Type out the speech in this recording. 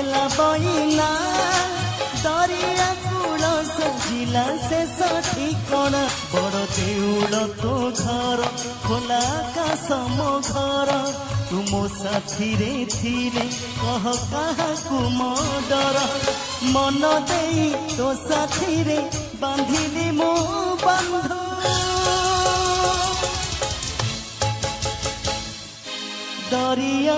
गला बइला दरिया कूल सजिला शेष ठिकଣା बड़ देउल तो घर खोला आकाश मो घर तुम साथी रे थिले कह काहाकू मो डर मन देई तो साथी रे बांधिली मो बंधु दरिया